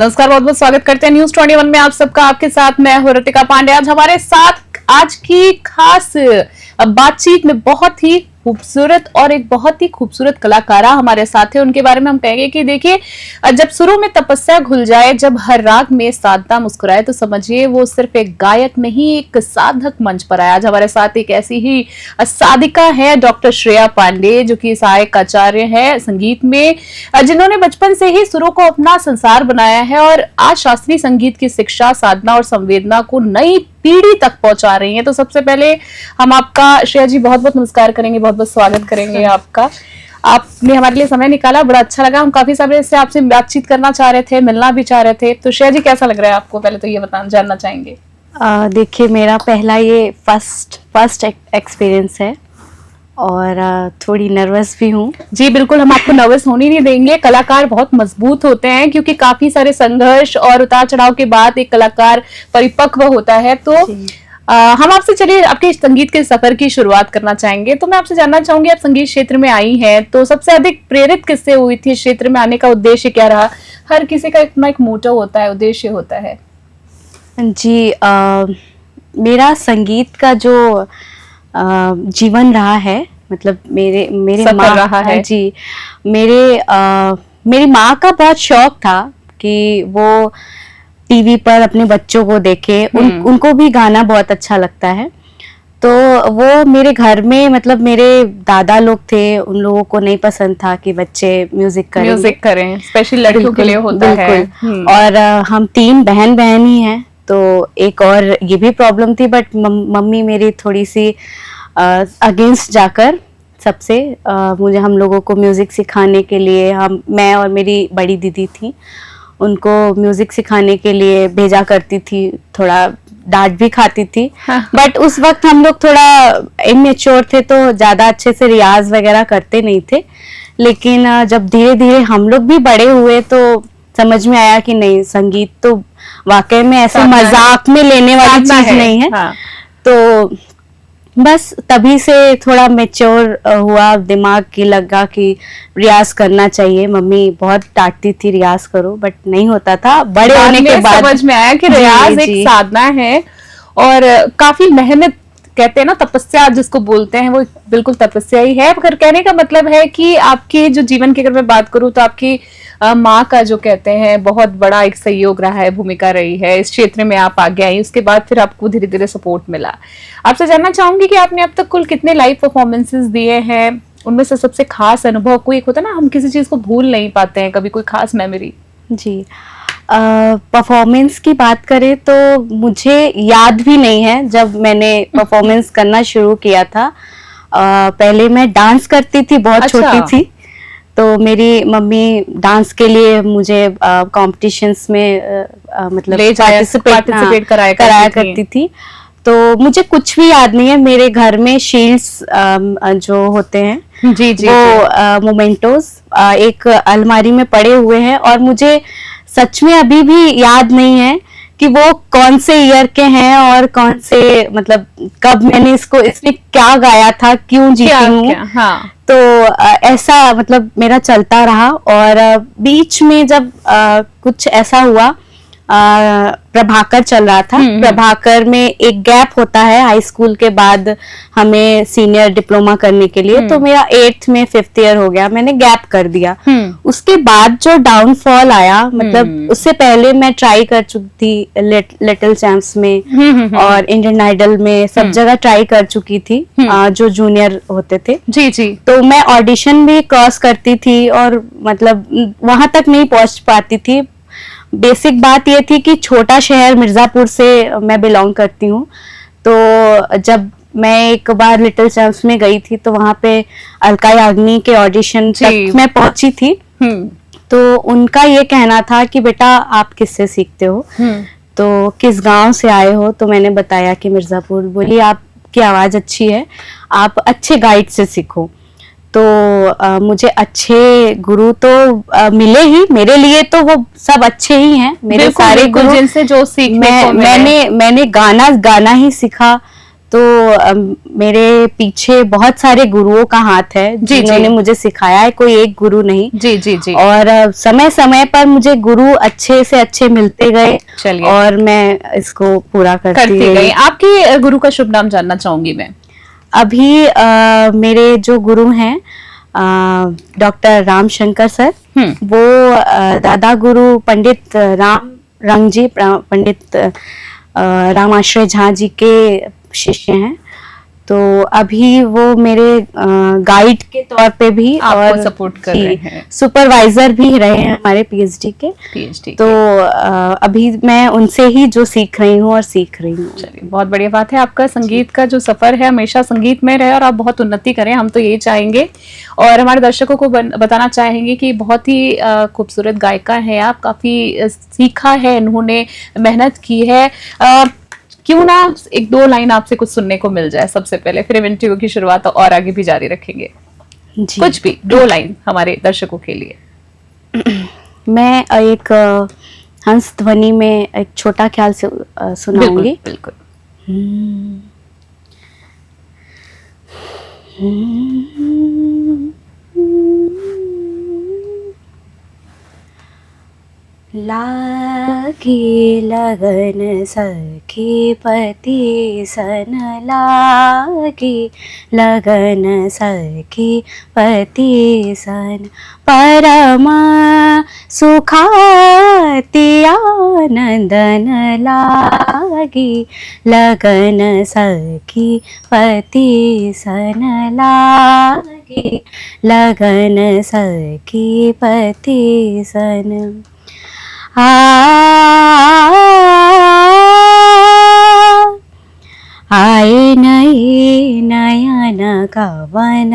नमस्कार, बहुत बहुत स्वागत करते हैं न्यूज 21 में आप सबका। आपके साथ मैं हूं ऋतिका पांडे। आज हमारे साथ आज की खास बातचीत में बहुत ही खूबसूरत और एक बहुत ही खूबसूरत कलाकारा हमारे साथ है। उनके बारे में हम कहेंगे कि देखिए, जब सुरों में तपस्या घुल जाए, जब हर राग में साधना मुस्कुराए, तो समझिए वो सिर्फ एक गायक नहीं, एक साधक मंच पर आया। आज हमारे साथ एक ऐसी ही साधिका है डॉक्टर श्रेया पांडे, जो कि सहायक आचार्य है संगीत में, जिन्होंने बचपन से ही सुरों को अपना संसार बनाया है और आज शास्त्रीय संगीत की शिक्षा, साधना और संवेदना को नई पीढ़ी तक पहुंचा रही हैं। तो सबसे पहले हम आपका श्रेया जी बहुत बहुत नमस्कार करेंगे, बहुत बहुत स्वागत करेंगे आपका। आपने हमारे लिए समय निकाला, बड़ा अच्छा लगा। हम काफी समय से आपसे बातचीत करना चाह रहे थे, मिलना भी चाह रहे थे। तो श्रेया जी, कैसा लग रहा है आपको? पहले तो ये जानना चाहेंगे। देखिए, मेरा पहला ये फर्स्ट एक्सपीरियंस है और थोड़ी नर्वस भी हूँ। जी बिल्कुल, हम आपको नर्वस होने नहीं देंगे। कलाकार बहुत मजबूत होते हैं क्योंकि काफी सारे संघर्ष और उतार चढ़ाव के बाद एक कलाकार परिपक्व होता है। तो हम आपसे चलिए आपके संगीत के सफर की शुरुआत करना चाहेंगे। तो मैं आपसे जानना चाहूंगी, आप संगीत क्षेत्र में आई हैं, तो सबसे अधिक प्रेरित किससे हुई थी? क्षेत्र में आने का उद्देश्य क्या रहा? हर किसी का अपना एक मोटो होता है, उद्देश्य होता है। जी, मेरा संगीत का जो जीवन रहा है, मतलब मेरे माँ रहा है। जी, मेरी माँ का बहुत शौक था कि वो टीवी पर अपने बच्चों को देखे, उनको भी गाना बहुत अच्छा लगता है। तो वो मेरे घर में, मतलब मेरे दादा लोग थे, उन लोगों को नहीं पसंद था कि बच्चे म्यूजिक करें, स्पेशली लड़कियों के लिए होता है। और हम 3 बहन ही हैं, तो एक और ये भी प्रॉब्लम थी, बट मम्मी मेरी थोड़ी सी अगेंस्ट जाकर सबसे मुझे, हम लोगों को म्यूजिक सिखाने के लिए, मैं और मेरी बड़ी दीदी थी, उनको म्यूजिक सिखाने के लिए भेजा करती थी। थोड़ा डांट भी खाती थी, बट उस वक्त हम लोग थोड़ा इमेच्योर थे, तो ज्यादा अच्छे से रियाज वगैरह करते नहीं थे। लेकिन जब धीरे धीरे हम लोग भी बड़े हुए तो समझ में आया कि नहीं, संगीत तो वाकई में ऐसे मजाक में लेने वाली चीज नहीं है। तो बस तभी से थोड़ा मैच्योर हुआ, दिमाग की लगा कि रियाज करना चाहिए। मम्मी बहुत डांटती थी, रियाज करो, बट नहीं होता था। बड़े होने के बाद समझ में आया कि रियाज एक साधना है और काफी मेहनत, कहते हैं ना तपस्या जिसको बोलते हैं, वो बिल्कुल तपस्या ही है। अगर कहने का मतलब है कि आपके जो जीवन की अगर मैं बात करूं, तो आपकी माँ का जो कहते हैं बहुत बड़ा एक सहयोग रहा है, भूमिका रही है। इस क्षेत्र में आप आगे आई, उसके बाद फिर आपको धीरे धीरे सपोर्ट मिला। आपसे जानना चाहूंगी कि आपने अब तक कुल कितने लाइव परफॉर्मेंसेस दिए हैं? उनमें से सबसे खास अनुभव कोई एक होता है ना, हम किसी चीज को भूल नहीं पाते हैं, कभी कोई खास मेमोरी? जी, परफॉर्मेंस की बात करें तो मुझे याद भी नहीं है जब मैंने परफॉर्मेंस करना शुरू किया था। पहले मैं डांस करती थी, बहुत छोटी थी, तो मेरी मम्मी डांस के लिए मुझे कॉम्पिटिशंस में मतलब पार्टिसिपेट कराया करती थी। तो मुझे कुछ भी याद नहीं है। मेरे घर में शील्ड्स जो होते हैं, वो मोमेंटोज एक अलमारी में पड़े हुए हैं, और मुझे सच में अभी भी याद नहीं है कि वो कौन से ईयर के हैं और कौन से, मतलब कब मैंने इसमें क्या गाया था, क्यों जीती हूँ। तो ऐसा मतलब मेरा चलता रहा। और बीच में जब कुछ ऐसा हुआ, प्रभाकर चल रहा था। प्रभाकर में एक गैप होता है हाई स्कूल के बाद हमें सीनियर डिप्लोमा करने के लिए, तो मेरा 8th में 5th ईयर हो गया, मैंने गैप कर दिया। उसके बाद जो डाउनफॉल आया, मतलब उससे पहले मैं ट्राई कर चुकी थी लिटिल चैंप्स में और इंडियन आइडल में, सब जगह ट्राई कर चुकी थी, जो जूनियर होते थे। जी। तो मैं ऑडिशन भी क्रॉस करती थी और मतलब वहां तक नहीं पहुंच पाती थी। बेसिक बात ये थी कि छोटा शहर मिर्जापुर से मैं बिलोंग करती हूँ, तो जब मैं एक बार लिटिल चैंप्स में गई थी, तो वहां पे अलका याग्निक के ऑडिशन तक मैं पहुंची थी। तो उनका ये कहना था कि बेटा आप किससे सीखते हो, तो किस गांव से आए हो? तो मैंने बताया कि मिर्जापुर। बोली आपकी आवाज अच्छी है, आप अच्छे गाइड से सीखो। तो मुझे अच्छे गुरु तो मिले ही, मेरे लिए तो वो सब अच्छे ही हैं, मेरे सारे गुरु जिनसे जो सीख मैंने गाना ही सीखा। तो मेरे पीछे बहुत सारे गुरुओं का हाथ है जी, जिन्होंने जी। मुझे सिखाया है, कोई एक गुरु नहीं। जी जी जी। और समय समय पर मुझे गुरु अच्छे से अच्छे मिलते गए चलिए। और मैं इसको पूरा करती गई। गई। आपके गुरु का शुभ नाम जानना चाहूंगी मैं। अभी मेरे जो गुरु हैं डॉक्टर राम शंकर सर, वो दादा गुरु पंडित राम रंग जी, पंडित राम आश्रय झा जी के शिष्य हैं। तो अभी वो मेरे गाइड के तौर पे भी आपको और सपोर्ट कर रहे हैं, सुपरवाइजर भी रहे हैं हमारे पीएचडी के। तो अभी मैं उनसे ही जो सीख रही हूँ और सीख रही हूँ। चलिए, बहुत बढ़िया बात है। आपका संगीत का जो सफर है हमेशा संगीत में रहे और आप बहुत उन्नति करें, हम तो यही चाहेंगे। और हमारे दर्शकों को बताना चाहेंगे कि बहुत ही खूबसूरत गायिका है आप, काफी सीखा है इन्होंने, मेहनत की है। क्यों ना एक दो लाइन आपसे कुछ सुनने को मिल जाए सबसे पहले, फिर इंटरव्यू की शुरुआत और आगे भी जारी रखेंगे। जी। कुछ भी दो लाइन हमारे दर्शकों के लिए। मैं एक हंस ध्वनि में एक छोटा ख्याल से सुनाऊंगी। बिल्कुल। लागी लगन सखी पति सन, लागी लगन सखी पति सन, परम सुखाति आनंदन लागी लगन सखी पति सन, लागी लगन सखी पति सन। आए नई नयन कवन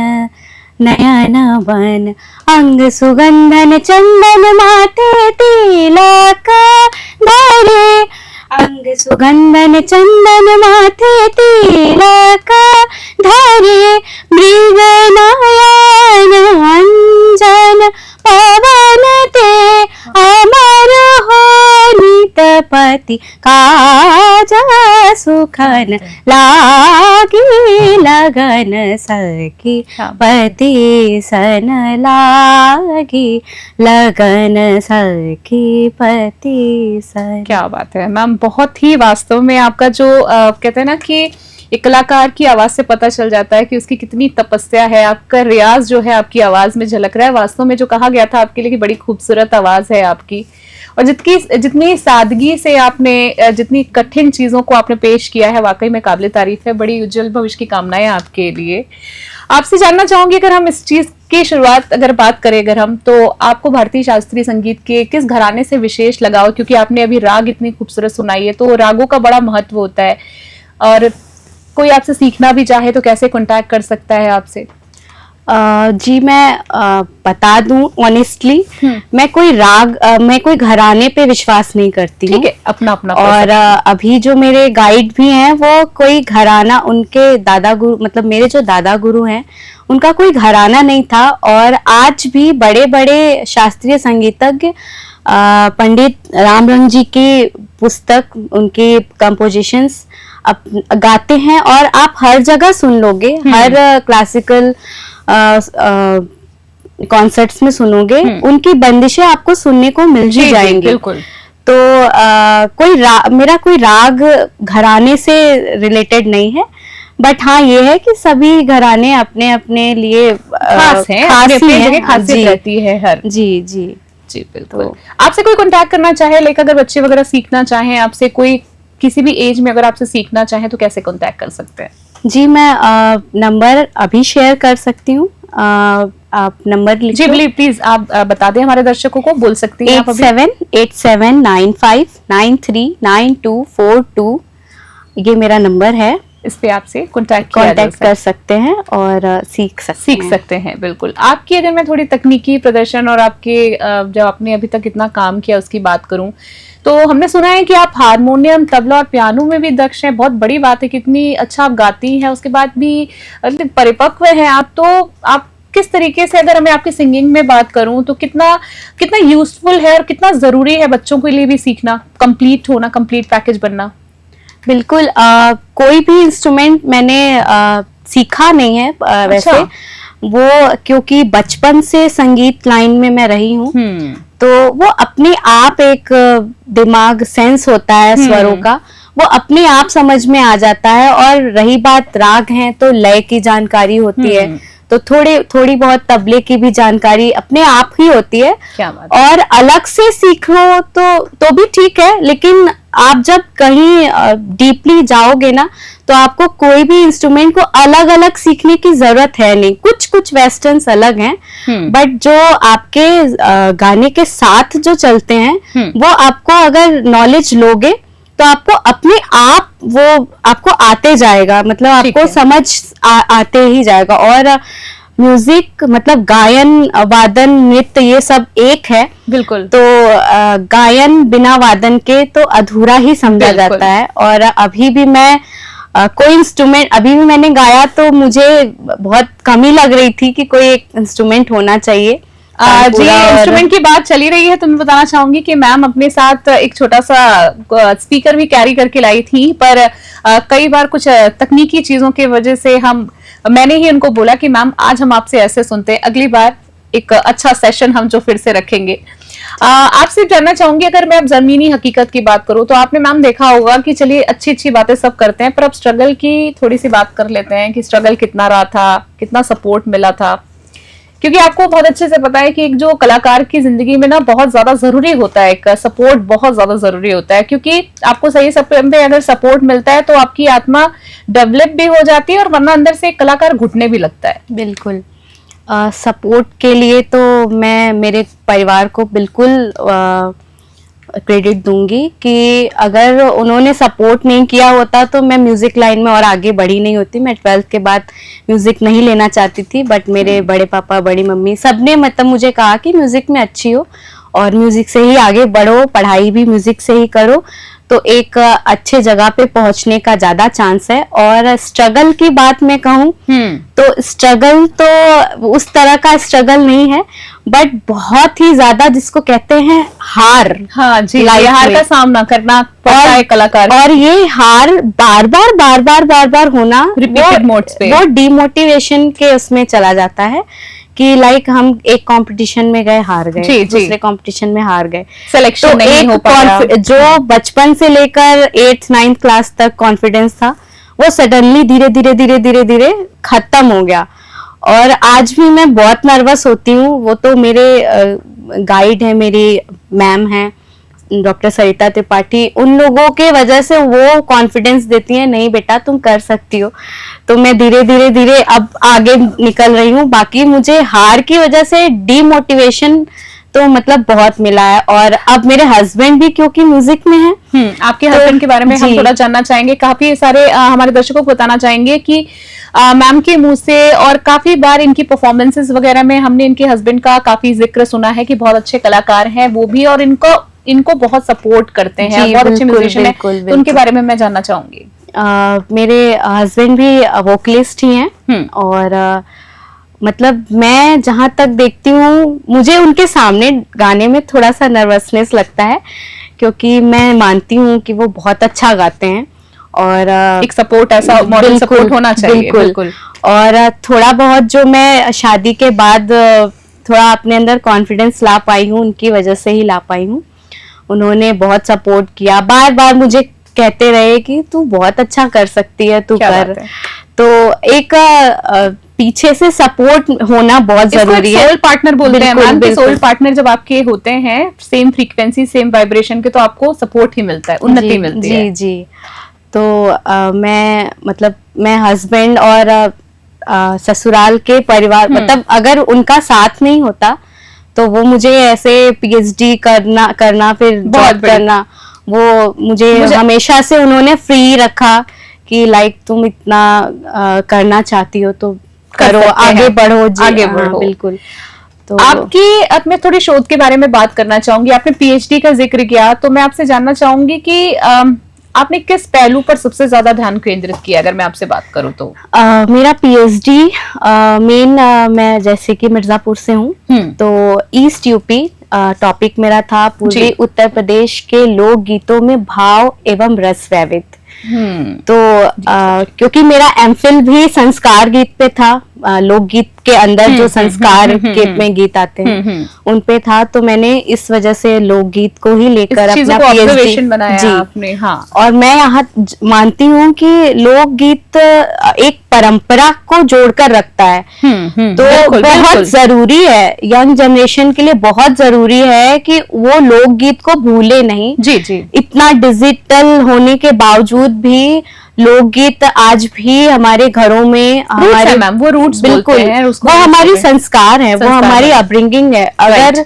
नयन वन, अंग सुगंधन चंदन माथे तिलक धरे, अंग सुगंधन चंदन माथे तिलक धरे, मृग नयन अंजन पवन ते अमर हो नितपति काज सुखन, लागी लगन सखी पति सन, लागी लगन सखी पति सन। क्या बात है मैम, बहुत ही वास्तव में आपका जो कहते हैं ना कि एक कलाकार की आवाज से पता चल जाता है कि उसकी कितनी तपस्या है। आपका रियाज जो है आपकी आवाज में झलक रहा है। वास्तव में जो कहा गया था आपके लिए कि बड़ी खूबसूरत आवाज है आपकी, और जितनी सादगी से आपने जितनी कठिन चीजों को आपने पेश किया है, वाकई में काबिल तारीफ है। बड़ी उज्जवल भविष्य की कामनाएं आपके लिए। आपसे जानना चाहूंगी, अगर हम इस चीज की शुरुआत अगर बात करें अगर हम, तो आपको भारतीय शास्त्रीय संगीत के किस घराने से विशेष लगाव, क्योंकि आपने अभी राग इतनी खूबसूरत सुनाई है, तो रागों का बड़ा महत्व होता है। और कोई आपसे सीखना भी चाहे तो कैसे कांटेक्ट कर सकता है आपसे? जी मैं बता दूं ऑनेस्टली, मैं कोई घराने पे विश्वास नहीं करती हूँ। ठीक है, अपना अपना। और अभी जो मेरे गाइड भी हैं वो कोई घराना, उनके दादा गुरु मतलब मेरे जो दादा गुरु हैं उनका कोई घराना नहीं था। और आज भी बड़े बड़े शास्त्रीय संगीतज्ञ पंडित रामरंग जी की पुस्तक, उनकी कंपोजिशंस गाते हैं और आप हर जगह सुन लोगे, हर क्लासिकल कॉन्सर्ट्स में सुनोगे, उनकी बंदिशें आपको सुनने को मिल ही जाएंगी। बिल्कुल। तो मेरा कोई राग घराने से रिलेटेड नहीं है, बट हाँ ये है कि सभी घराने अपने अपने लिए खास हैं, खासियत रहती है हर। जी जी जी बिल्कुल। तो आपसे कोई कांटेक्ट करना चाहे, लाइक अगर बच्चे वगैरह सीखना चाहें आपसे, कोई किसी भी एज में अगर आपसे सीखना चाहे तो कैसे कांटेक्ट कर सकते हैं? जी मैं नंबर अभी शेयर कर सकती हूँ, आप नंबर जी प्लीज आप बता दें हमारे दर्शकों को, बोल सकती हैं आप? 8787959242 ये मेरा नंबर है। इस पे आपसे कांटेक्ट कर सकते हैं और सीख सकते हैं। बिल्कुल। आपकी अगर मैं थोड़ी तकनीकी प्रदर्शन और आपके जब आपने अभी तक कितना काम किया उसकी बात करूं, तो हमने सुना है कि आप हारमोनियम, तबला और पियानो में भी दक्ष हैं। बहुत बड़ी बात है, कितनी अच्छा आप गाती हैं, उसके बाद भी परिपक्व हैं आप। तो आप किस तरीके से, अगर मैं आपकी सिंगिंग में बात करूं, तो कितना यूजफुल है और कितना जरूरी है बच्चों के लिए भी सीखना, कंप्लीट होना, कंप्लीट पैकेज बनना? बिल्कुल। कोई भी इंस्ट्रूमेंट मैंने सीखा नहीं है वैसे। अच्छा। वो क्योंकि बचपन से संगीत लाइन में मैं रही हूँ, तो वो अपने आप एक दिमाग सेंस होता है स्वरों का, वो अपने आप समझ में आ जाता है। और रही बात राग है तो लय की जानकारी होती है, तो थोड़ी बहुत तबले की भी जानकारी अपने आप ही होती है। क्या बात है। और अलग से सीख लो तो भी ठीक है, लेकिन आप जब कहीं डीपली जाओगे ना, तो आपको कोई भी इंस्ट्रूमेंट को अलग अलग सीखने की जरूरत है नहीं। कुछ वेस्टर्न्स अलग हैं, बट जो आपके गाने के साथ जो चलते हैं वो आपको अगर नॉलेज लोगे तो आपको अपने आप वो आपको आते जाएगा, मतलब आपको समझ आते ही जाएगा। और म्यूजिक मतलब गायन, वादन, नृत्य ये सब एक है। बिल्कुल। तो गायन बिना वादन के तो अधूरा ही समझा जाता है। और अभी भी मैं कोई इंस्ट्रूमेंट अभी भी मैंने गाया तो मुझे बहुत कमी लग रही थी कि कोई एक इंस्ट्रूमेंट होना चाहिए। जी, इंस्ट्रूमेंट की बात चली रही है तो मैं बताना चाहूंगी कि मैम अपने साथ एक छोटा सा स्पीकर भी कैरी करके लाई थी, पर कई बार कुछ तकनीकी चीजों की वजह से मैंने ही उनको बोला कि मैम आज हम आपसे ऐसे सुनते हैं, अगली बार एक अच्छा सेशन हम जो फिर से रखेंगे। आपसे जानना चाहूंगी, अगर मैं अब जमीनी हकीकत की बात करूं तो आपने मैम देखा होगा कि चलिए अच्छी अच्छी बातें सब करते हैं, पर अब स्ट्रगल की थोड़ी सी बात कर लेते हैं कि स्ट्रगल कितना रहा था, कितना सपोर्ट मिला था। क्योंकि आपको बहुत अच्छे से पता है कि एक जो कलाकार की जिंदगी में ना बहुत ज्यादा जरूरी होता है, एक सपोर्ट बहुत ज्यादा जरूरी होता है, क्योंकि आपको सही समय पे अगर सपोर्ट मिलता है तो आपकी आत्मा डेवलप भी हो जाती है, और वरना अंदर से एक कलाकार घुटने भी लगता है। बिल्कुल। सपोर्ट के लिए तो मैं मेरे परिवार को बिल्कुल क्रेडिट दूंगी कि अगर उन्होंने सपोर्ट नहीं किया होता तो मैं म्यूजिक लाइन में और आगे बढ़ी नहीं होती। मैं 12th के बाद म्यूजिक नहीं लेना चाहती थी, बट मेरे बड़े पापा, बड़ी मम्मी सबने मतलब मुझे कहा कि म्यूजिक में अच्छी हो और म्यूजिक से ही आगे बढ़ो, पढ़ाई भी म्यूजिक से ही करो, तो एक अच्छे जगह पे पहुंचने का ज्यादा चांस है। और स्ट्रगल की बात मैं कहूँ तो स्ट्रगल तो उस तरह का स्ट्रगल नहीं है, बट बहुत ही ज्यादा जिसको कहते हैं हार। हाँ जी, हार का सामना करना पड़ता है कलाकार। और ये हार बार बार होना रिपीटेड मोड्स पे, वो डिमोटिवेशन के उसमें चला जाता है कि लाइक हम एक कंपटीशन में गए, हार गए, दूसरे कंपटीशन में हार गए, सिलेक्शन तो नहीं हो पाया। जो बचपन से लेकर 8th 9th क्लास तक कॉन्फिडेंस था वो सडनली धीरे धीरे खत्म हो गया। और आज भी मैं बहुत नर्वस होती हूँ। वो तो मेरे गाइड है, मेरी मैम है डॉक्टर सरिता त्रिपाठी, उन लोगों के वजह से वो कॉन्फिडेंस देती है, नहीं बेटा तुम कर सकती हो। तो मैं धीरे धीरे अब आगे निकल रही हूँ। बाकी मुझे हार की वजह से डीमोटिवेशन तो मतलब बहुत मिला है। और अब मेरे हस्बैंड भी क्योंकि म्यूजिक में है। आपके हस्बैंड के बारे में हम थोड़ा जानना चाहेंगे। काफी सारे हमारे दर्शकों को बताना चाहेंगे कि मैम के मुंह से और काफी बार इनकी परफॉर्मेंसेस वगैरह में हमने इनके हस्बैंड का काफी जिक्र सुना है कि बहुत अच्छे कलाकार हैं वो भी, और इनको बहुत सपोर्ट करते हैं, बहुत अच्छे म्यूजिशियन हैं, तो उनके बारे में मैं जानना चाहूंगी। मेरे हस्बैंड भी वोकलिस्ट ही हैं, और मतलब मैं जहां तक देखती हूँ मुझे उनके सामने गाने में थोड़ा सा नर्वसनेस लगता है, क्योंकि मैं मानती हूँ कि वो बहुत अच्छा गाते हैं। और एक सपोर्ट, ऐसा मॉरल सपोर्ट होना चाहिए। बिल्कुल। और थोड़ा बहुत जो मैं शादी के बाद थोड़ा अपने अंदर कॉन्फिडेंस ला पाई हूँ, उनकी वजह से ही ला पाई हूँ। उन्होंने बहुत सपोर्ट किया, बार बार मुझे कहते रहे कि तू बहुत अच्छा कर सकती है, तू कर। तो एक पीछे से सपोर्ट होना बहुत जरूरी है। सोल पार्टनर बोलते हैं मैम, सोल पार्टनर जब आपके होते हैं सेम फ्रीक्वेंसी सेम वाइब्रेशन के, तो आपको सपोर्ट ही मिलता है, उन्नति मिलती है। जी। तो मैं हस्बैंड और ससुराल के परिवार, मतलब अगर उनका साथ नहीं होता तो वो मुझे ऐसे पीएचडी करना फिर जॉब करना, वो मुझे हमेशा से उन्होंने फ्री रखा कि लाइक तुम इतना करना चाहती हो तो करो, आगे बढ़ो, आगे बढ़ो। बिल्कुल। तो आपकी अब मैं थोड़ी शोध के बारे में बात करना चाहूंगी। आपने पीएचडी का जिक्र किया, तो मैं आपसे जानना चाहूंगी कि आपने किस पहलू पर सबसे ज्यादा ध्यान केंद्रित किया, अगर मैं आपसे बात करूं तो? मेरा पीएचडी मेन मैं जैसे कि मिर्जापुर से हूँ, तो ईस्ट यूपी टॉपिक मेरा था, पूर्वी उत्तर प्रदेश के लोक गीतों में भाव एवं रस वैविध्य। तो क्योंकि मेरा एमफिल भी संस्कार गीत पे था, लोकगीत के अंदर जो संस्कार के में गीत आते हैं उन पे था, तो मैंने इस वजह से लोकगीत को ही लेकर अपना PhD बनाया आपने। हाँ। और मैं यहाँ मानती हूँ कि लोकगीत एक परंपरा को जोड़कर रखता है, तो बिल्कुल, बहुत बिल्कुल। जरूरी है, यंग जनरेशन के लिए बहुत जरूरी है कि वो लोकगीत को भूले नहीं। जी जी। इतना डिजिटल होने के बावजूद भी लोकगीत आज भी हमारे घरों में हमारे वो रूट्स बिल्कुल हैं, उसको वो हमारी संस्कार है, वो हमारी अपब्रिंगिंग है। अगर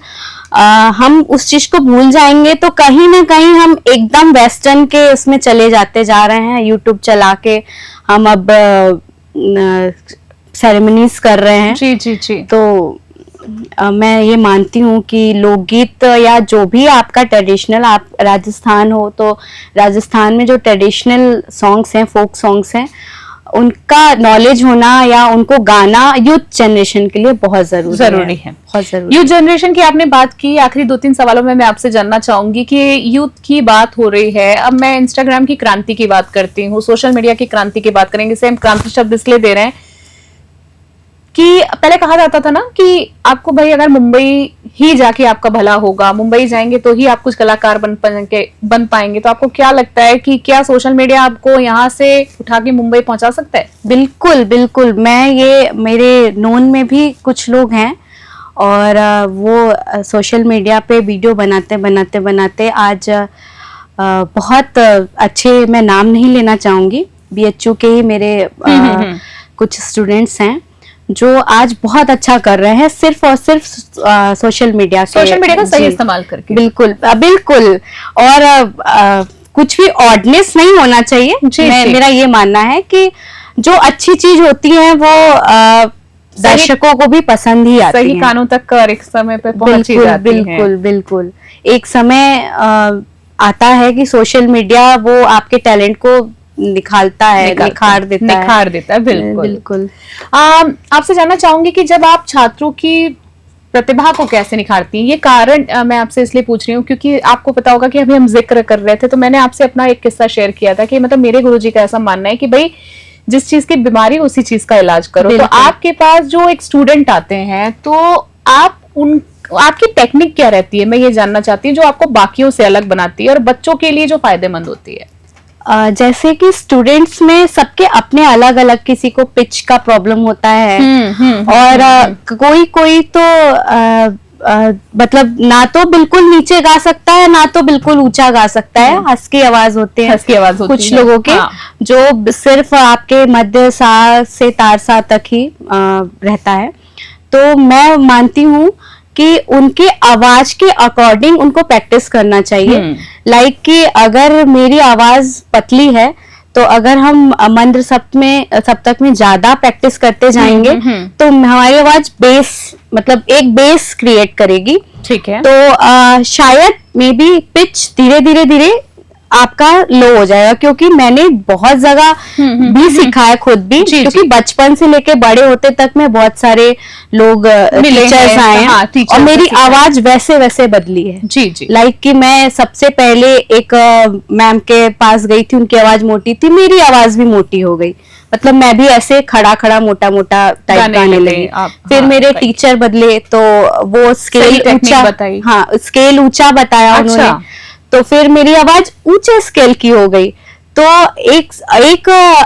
हम उस चीज को भूल जाएंगे तो कहीं ना कहीं हम एकदम वेस्टर्न के उसमें चले जाते जा रहे हैं। यूट्यूब चला के हम अब सेरेमनीज कर रहे हैं। जी जी जी। तो मैं ये मानती हूँ कि लोकगीत या जो भी आपका ट्रेडिशनल, आप राजस्थान हो तो राजस्थान में जो ट्रेडिशनल सॉन्ग्स हैं, फोक सॉन्ग्स हैं, उनका नॉलेज होना या उनको गाना यूथ जनरेशन के लिए बहुत जरूरी है। बहुत जरूरी। यूथ जनरेशन की आपने बात की, आखिरी 2-3 सवालों में मैं आपसे जानना चाहूंगी कि यूथ की बात हो रही है, अब मैं इंस्टाग्राम की क्रांति की बात करती हूँ, सोशल मीडिया की क्रांति की बात करेंगे। सेम क्रांति शब्द इसलिए दे रहे हैं कि पहले कहा जाता था ना कि आपको भाई अगर मुंबई ही जाके आपका भला होगा, मुंबई जाएंगे तो ही आप कुछ कलाकार बन पाएंगे। तो आपको क्या लगता है कि क्या सोशल मीडिया आपको यहाँ से उठा के मुंबई पहुंचा सकता है? बिल्कुल बिल्कुल। मैं ये मेरे नोन में भी कुछ लोग हैं और वो सोशल मीडिया पे वीडियो बनाते आज बहुत अच्छे, मैं नाम नहीं लेना चाहूंगी, BHU के ही मेरे कुछ स्टूडेंट्स हैं जो आज बहुत अच्छा कर रहे हैं, सिर्फ और सिर्फ सोशल मीडिया का सही इस्तेमाल करके। बिल्कुल बिल्कुल। और कुछ भी ऑडनेस नहीं होना चाहिए। मेरा ये मानना है कि जो अच्छी चीज होती है वो दर्शकों को भी पसंद ही आती है। सही कानों तक एक समय पे पहुंच जाती है। बिल्कुल बिल्कुल। एक समय आता है कि सोशल मीडिया वो आपके टैलेंट को निखार देता है। बिल्कुल। आपसे जानना चाहूंगी कि जब आप छात्रों की प्रतिभा को कैसे निखारती हैं? ये कारण मैं आपसे इसलिए पूछ रही हूँ क्योंकि आपको पता होगा कि अभी हम जिक्र कर रहे थे तो मैंने आपसे अपना एक किस्सा शेयर किया था कि मतलब मेरे गुरुजी का ऐसा मानना है कि भाई जिस चीज की बीमारी उसी चीज का इलाज करो। तो आपके पास जो एक स्टूडेंट आते हैं तो आपकी टेक्निक क्या रहती है, मैं ये जानना चाहती हूँ, जो आपको बाकियों से अलग बनाती है और बच्चों के लिए जो फायदेमंद होती है? जैसे कि स्टूडेंट्स में सबके अपने अलग अलग, किसी को पिच का प्रॉब्लम होता है और कोई तो मतलब ना तो बिल्कुल नीचे गा सकता है ना तो बिल्कुल ऊंचा गा सकता है। हस्की आवाज होते हैं कुछ लोगों के, जो सिर्फ आपके मध्य सा से तार सा तक ही रहता है। तो मैं मानती हूँ कि उनके आवाज के अकॉर्डिंग उनको प्रैक्टिस करना चाहिए। लाइक कि अगर मेरी आवाज पतली है तो अगर हम मंद्र सप्तक में ज्यादा प्रैक्टिस करते जाएंगे तो हमारी आवाज मतलब एक बेस क्रिएट करेगी। ठीक है। तो शायद मे बी पिच धीरे धीरे आपका लो हो जाएगा, क्योंकि मैंने बहुत जगह भी सीखा है खुद भी, क्योंकि बचपन से लेके बड़े होते तक में बहुत सारे लोग टीचर्स आए हैं और मेरी आवाज वैसे बदली है। जी। लाइक कि मैं सबसे पहले एक मैम के पास गई थी, उनकी आवाज मोटी थी, मेरी आवाज भी मोटी हो गई। मतलब मैं भी ऐसे खड़ा मोटा टाइप गाने लगी। फिर मेरे टीचर बदले तो वो स्केल ऊंचा बताया उन्होंने, तो फिर मेरी आवाज ऊंचे स्केल की हो गई। तो एक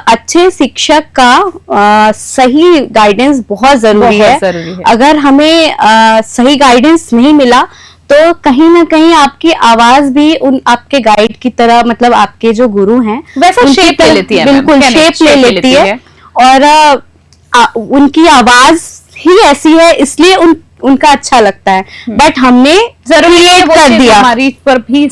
अच्छे शिक्षक का सही गाइडेंस बहुत जरूरी है। अगर हमें सही गाइडेंस नहीं मिला तो कहीं ना कहीं आपकी आवाज भी आपके गाइड की तरह, मतलब आपके जो गुरु हैं वैसा शेप ले लेती है। बिल्कुल शेप ले लेती है और उनकी आवाज ही ऐसी है, इसलिए उनका अच्छा लगता है। बट हमने क्रिएट कर दिया, हमारी पर भी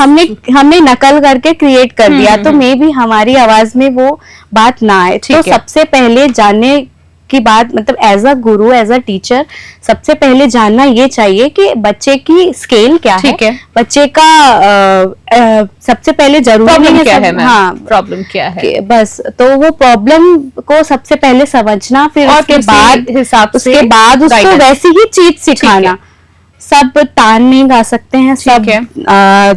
हमने नकल करके क्रिएट कर दिया, तो मे भी हमारी आवाज में वो बात ना आए। तो सबसे पहले जानने की बात, मतलब as a Guru, as a teacher, सबसे पहले जानना ये चाहिए कि बच्चे की स्केल क्या है, बच्चे का सबसे पहले जरूरी प्रॉब्लम क्या है, बस। तो वो प्रॉब्लम को सबसे पहले समझना, फिर उसके बाद उसको वैसी ही चीज सिखाना। सब तान नहीं गा सकते हैं, सब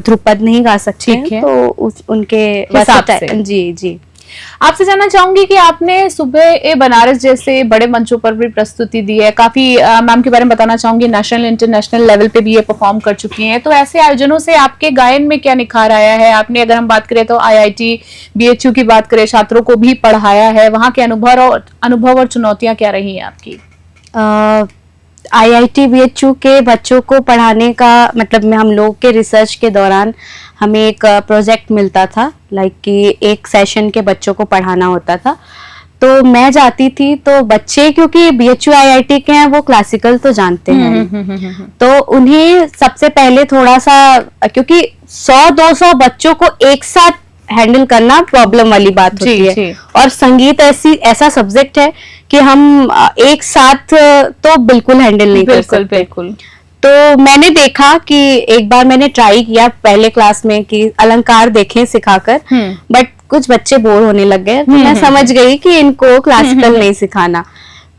ध्रुपद नहीं गा सकते हैं, तो उनके हिसाब से। जी। आपसे जानना चाहूंगी कि आपने सुबह ए बनारस जैसे बड़े मंचों पर भी प्रस्तुति दी है, काफी मैम के बारे में बताना चाहूंगी, नेशनल इंटरनेशनल लेवल पे भी ये परफॉर्म कर चुकी हैं, तो ऐसे आयोजनों से आपके गायन में क्या निखार आया है? आपने अगर हम बात करें तो IIT BHU की बात करें, छात्रों को भी पढ़ाया है, वहाँ के अनुभव और चुनौतियां क्या रही हैं आपकी? IIT BHU के बच्चों को पढ़ाने का मतलब हम लोग के रिसर्च के दौरान हमें एक प्रोजेक्ट मिलता था, लाइक कि एक सेशन के बच्चों को पढ़ाना होता था। तो मैं जाती थी, तो बच्चे क्योंकि BHU IIT के हैं वो क्लासिकल तो जानते हैं, तो उन्हें सबसे पहले थोड़ा सा, क्योंकि 100-200 बच्चों को एक साथ हैंडल करना प्रॉब्लम वाली बात होती है, और संगीत ऐसा सब्जेक्ट है कि हम एक साथ तो बिल्कुल हैंडल नहीं कर सकते। बिल्कुल। तो मैंने देखा कि एक बार मैंने ट्राई किया पहले क्लास में कि अलंकार देखें सिखाकर, बट कुछ बच्चे बोर होने लग गए। मैं समझ गई कि इनको क्लासिकल नहीं सिखाना,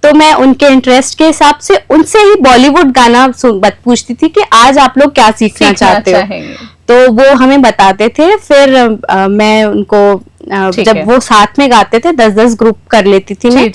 तो मैं उनके इंटरेस्ट के हिसाब से उनसे ही बॉलीवुड गाना पूछती थी कि आज आप लोग क्या सीखना चाहते हो, तो वो हमें बताते थे। फिर मैं उनको जब वो साथ में गाते थे 10-10 ग्रुप कर लेती थी मैं,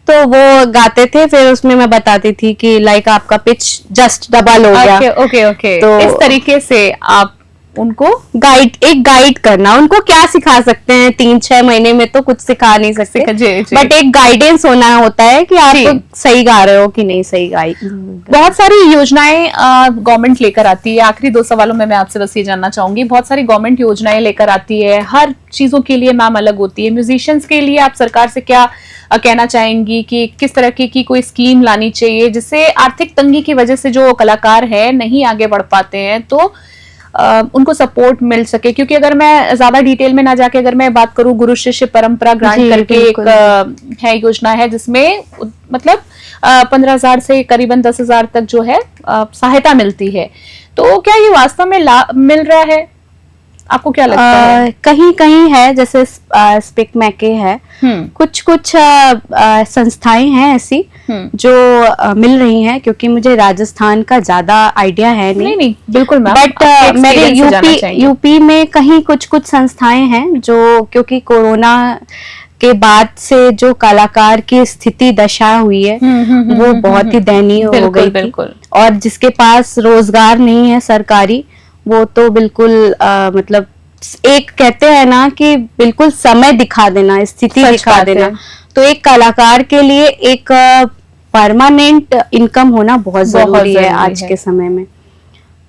तो वो गाते थे, फिर उसमें मैं बताती थी कि लाइक आपका पिच जस्ट डबल हो गया। ओके। तो इस तरीके से आप उनको गाइड करना, उनको क्या सिखा सकते हैं, 3-6 महीने में तो कुछ सिखा नहीं सकते, बट एक गाइडेंस होना होता है कि आप सही गा रहे हो कि नहीं सही गाई। बहुत सारी योजनाएं गवर्नमेंट लेकर आती है। आखिरी 2 सवालों में मैं आपसे बस ये जानना चाहूंगी, बहुत सारी गवर्नमेंट योजनाएं लेकर आती है, हर चीजों के लिए मैम अलग होती है। म्यूजिशियंस के लिए आप सरकार से क्या कहना चाहेंगी कि किस तरह की कोई स्कीम लानी चाहिए जिससे आर्थिक तंगी की वजह से जो कलाकार है नहीं आगे बढ़ पाते हैं, तो उनको सपोर्ट मिल सके? क्योंकि अगर मैं ज्यादा डिटेल में ना जाके अगर मैं बात करूं, गुरु शिष्य परंपरा ग्रांट करके एक है योजना है जिसमें मतलब 15,000 से करीबन 10,000 तक जो है सहायता मिलती है, तो क्या ये वास्तव में मिल रहा है? आपको क्या लगता है? कहीं कहीं है, जैसे स्पिक मैके है, कुछ संस्थाएं हैं ऐसी जो मिल रही हैं, क्योंकि मुझे राजस्थान का ज्यादा आइडिया है नहीं बिल्कुल मैम, बट मेरे यूपी में कहीं कुछ संस्थाएं हैं जो, क्योंकि कोरोना के बाद से जो कलाकार की स्थिति दशा हुई है वो बहुत ही दयनीय हो गई थी, और जिसके पास रोजगार नहीं है सरकारी, वो तो बिल्कुल मतलब एक कहते हैं ना कि बिल्कुल समय दिखा देना, स्थिति दिखा देना। तो एक कलाकार के लिए एक परमानेंट इनकम होना बहुत जरूरी है आज के समय में।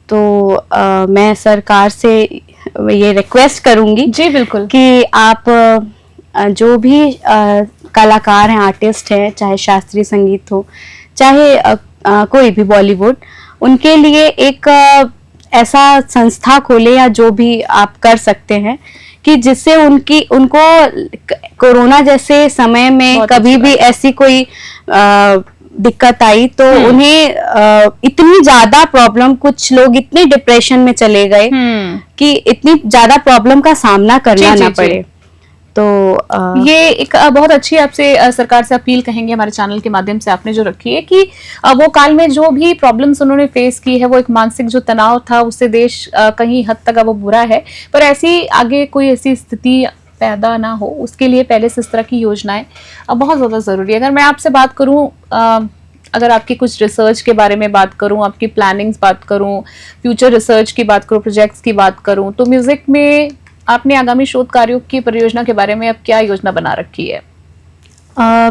तो मैं सरकार से ये रिक्वेस्ट करूंगी जी बिल्कुल कि आप जो भी कलाकार हैं, आर्टिस्ट हैं, चाहे शास्त्रीय संगीत हो चाहे कोई भी बॉलीवुड, उनके लिए एक ऐसा संस्था खोले या जो भी आप कर सकते हैं कि जिससे उनको कोरोना जैसे समय में कभी भी ऐसी कोई दिक्कत आई तो उन्हें इतनी ज्यादा प्रॉब्लम, कुछ लोग इतने डिप्रेशन में चले गए कि इतनी ज्यादा प्रॉब्लम का सामना करना ना पड़े। तो ये एक बहुत अच्छी आपसे सरकार से अपील कहेंगे हमारे चैनल के माध्यम से आपने जो रखी है कि वो काल में जो भी प्रॉब्लम्स उन्होंने फेस की है, वो एक मानसिक जो तनाव था उससे देश कहीं हद तक अब वो बुरा है, पर ऐसी आगे कोई ऐसी स्थिति पैदा ना हो उसके लिए पहले से इस तरह की योजनाएं बहुत ज्यादा जरूरी है। अगर मैं आपसे बात करूं, अगर आपकी कुछ रिसर्च के बारे में बात करूं, आपकी प्लानिंग्स बात करूं, फ्यूचर रिसर्च की बात करूं, प्रोजेक्ट्स की बात करूं, तो म्यूजिक में आपने आगामी शोध कार्यों की परियोजना के बारे में अब क्या योजना बना रखी है?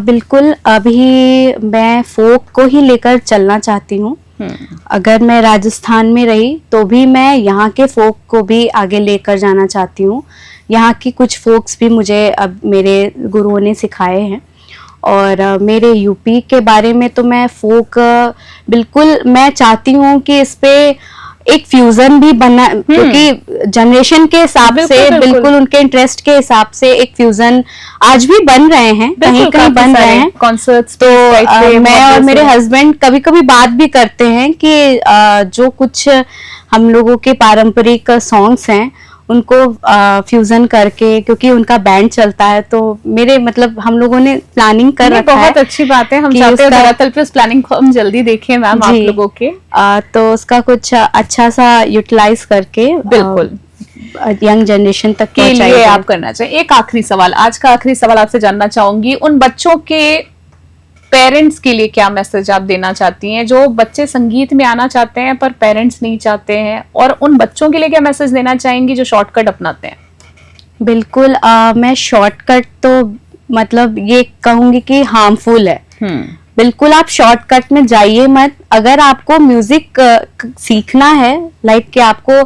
बिल्कुल, अभी मैं फोक को ही लेकर चलना चाहती हूँ। अगर मैं राजस्थान में रही तो भी मैं यहाँ के फोक को भी आगे लेकर जाना चाहती हूँ। यहाँ की कुछ फोक्स भी मुझे अब मेरे गुरुओं ने सिखाए हैं, और मेरे यूपी के बारे में तो मैं फोक बिल्कुल मैं चाहती हूँ कि इस पे एक फ्यूजन भी बना, क्योंकि जनरेशन के हिसाब से बिल्कुल उनके इंटरेस्ट के हिसाब से एक फ्यूजन आज भी बन रहे हैं, कहीं कहीं बन रहे हैं कॉन्सर्ट्स। तो मैं और मेरे हस्बैंड कभी कभी बात भी करते हैं कि जो कुछ हम लोगों के पारंपरिक सॉन्ग्स हैं उनको फ्यूजन करके, क्योंकि उनका बैंड चलता है, तो मेरे मतलब हम लोगों ने प्लानिंग कर रखा है। बहुत अच्छी बात है, हम चाहते हैं धरातल पे उस प्लानिंग को हम जल्दी देखें मैम आप लोगों के। तो उसका कुछ अच्छा सा यूटिलाइज करके बिल्कुल यंग जनरेशन तक के पहुंचाई लिए जाए। आप करना चाहिए। एक आखिरी सवाल, आज का आखिरी सवाल आपसे जानना चाहूंगी, उन बच्चों के पेरेंट्स के लिए क्या मैसेज आप देना चाहती हैं जो बच्चे संगीत में आना चाहते हैं पर पेरेंट्स नहीं चाहते हैं, और उन बच्चों के लिए क्या मैसेज देना चाहेंगी जो शॉर्टकट अपनाते हैं? बिल्कुल, मैं शॉर्टकट तो मतलब ये कहूंगी कि हार्मफुल है। बिल्कुल आप शॉर्टकट में जाइए मत। अगर आपको म्यूजिक सीखना है, लाइक कि आपको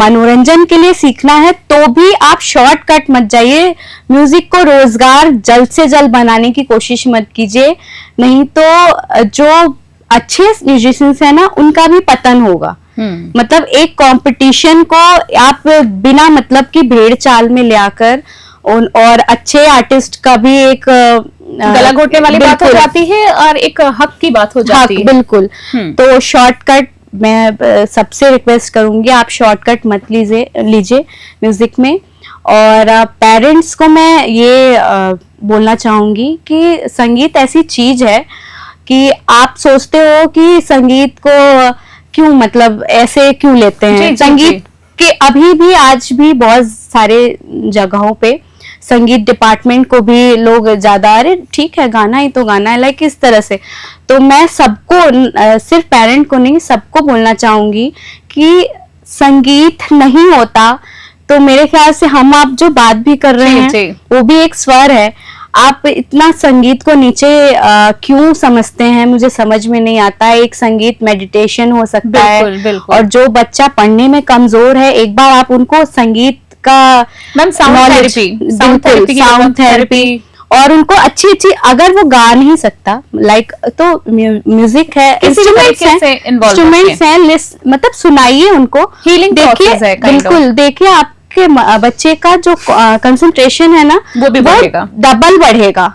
मनोरंजन के लिए सीखना है, तो भी आप शॉर्टकट मत जाइए। म्यूजिक को रोजगार जल्द से जल्द बनाने की कोशिश मत कीजिए, नहीं तो जो अच्छे म्यूजिशियंस है ना, उनका भी पतन होगा। मतलब एक कंपटीशन को आप बिना मतलब की भेड़ चाल में ले आकर और अच्छे आर्टिस्ट का भी एक गला घोटने वाली बात हो जाती है और एक हक की बात हो जाती है। बिल्कुल। तो शॉर्टकट मैं सबसे रिक्वेस्ट करूंगी, आप शॉर्टकट मत लीजिए म्यूजिक में। और पेरेंट्स को मैं ये बोलना चाहूंगी कि संगीत ऐसी चीज है कि आप सोचते हो कि संगीत को क्यों मतलब ऐसे क्यों लेते हैं। संगीत के अभी भी आज भी बहुत सारे जगहों पे संगीत डिपार्टमेंट को भी लोग ज्यादा, अरे ठीक है गाना ही तो गाना है, लाइक इस तरह से। तो मैं सबको, सिर्फ पेरेंट को नहीं, सबको बोलना चाहूंगी कि संगीत नहीं होता तो मेरे ख्याल से हम आप जो बात भी कर रहे हैं वो भी एक स्वर है। आप इतना संगीत को नीचे क्यों समझते हैं, मुझे समझ में नहीं आता है। एक संगीत मेडिटेशन हो सकता है। और जो बच्चा पढ़ने में कमजोर है, एक बार आप उनको संगीत का साउंड थेरेपी और उनको अच्छी अगर वो गा नहीं सकता, लाइक तो म्यूजिक है, इंस्ट्रूमेंट्स हैं, मतलब सुनाइए उनको, हीलिंग देखिए। बिल्कुल, देखिए आपके बच्चे का जो कंसंट्रेशन है ना, वो डबल बढ़ेगा।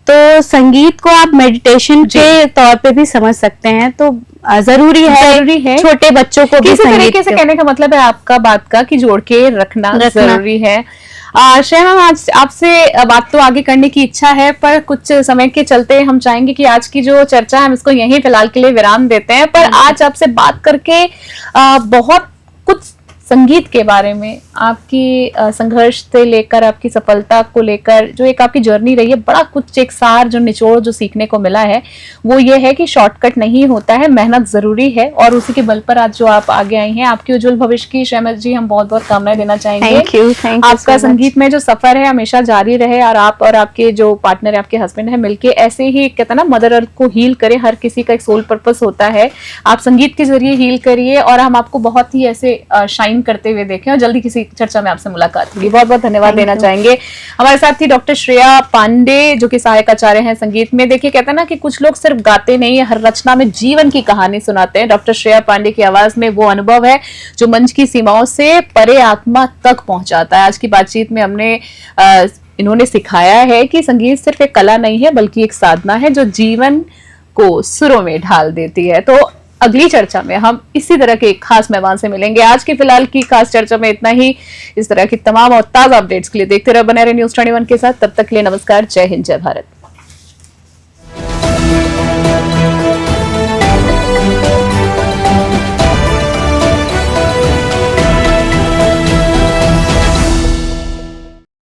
तो संगीत को आप मेडिटेशन के तौर पे भी समझ सकते हैं। तो जरूरी है छोटे बच्चों को भी किसी तरीके से कहने का मतलब है आपका बात का कि जोड़ के रखना जरूरी है। श्रेया मैम, आज आपसे बात तो आगे करने की इच्छा है, पर कुछ समय के चलते हम चाहेंगे कि आज की जो चर्चा है हम इसको यहीं फिलहाल के लिए विराम देते हैं। पर आज आपसे बात करके बहुत कुछ संगीत के बारे में, आपकी संघर्ष से लेकर आपकी सफलता को लेकर जो एक आपकी जर्नी रही है, बड़ा कुछ एक सार जो निचोड़ जो सीखने को मिला है वो ये है कि शॉर्टकट नहीं होता है, मेहनत जरूरी है। और उसी के बल पर आज जो आप आगे आई हैं, आपके उज्जवल भविष्य की श्रेया जी हम बहुत बहुत कामनाएं देना चाहेंगे। थैंक यू आपका संगीत में जो सफर है हमेशा जारी रहे, और आप और आपके जो पार्टनर है, आपके हस्बैंड है, मिलके ऐसे ही कहते हैं ना, मदर अर्थ को हील करे। हर किसी का एक सोल पर्पस होता है, आप संगीत के जरिए हील करिए और हम आपको बहुत ही ऐसे शाइन करते हुए देखें। और जल्दी किसी चर्चा में आपसे मुलाकात होगी। बहुत बहुत धन्यवाद देना चाहेंगे। हमारे साथ थी डॉक्टर श्रेया पांडे, जो कि सहायक आचार्य हैं संगीत में। देखिए, कहते हैं ना कि कुछ लोग सिर्फ गाते नहीं है, हर रचना में जीवन की कहानी सुनाते हैं। डॉक्टर श्रेया पांडे की आवाज में वो अनुभव है जो मंच की सीमाओं से परे आत्मा तक पहुंचाता है। आज की बातचीत में हमने इन्होंने सिखाया है कि संगीत सिर्फ एक कला नहीं है, बल्कि एक साधना है जो जीवन को सुरों में ढाल देती है। तो अगली चर्चा में हम इसी तरह के एक खास मेहमान से मिलेंगे। आज की फिलहाल की खास चर्चा में इतना ही। इस तरह की तमाम और ताजा अपडेट्स के लिए देखते रहो बने रहे न्यूज़ 21 के साथ। तब तक के लिए नमस्कार, जय हिंद, जय भारत।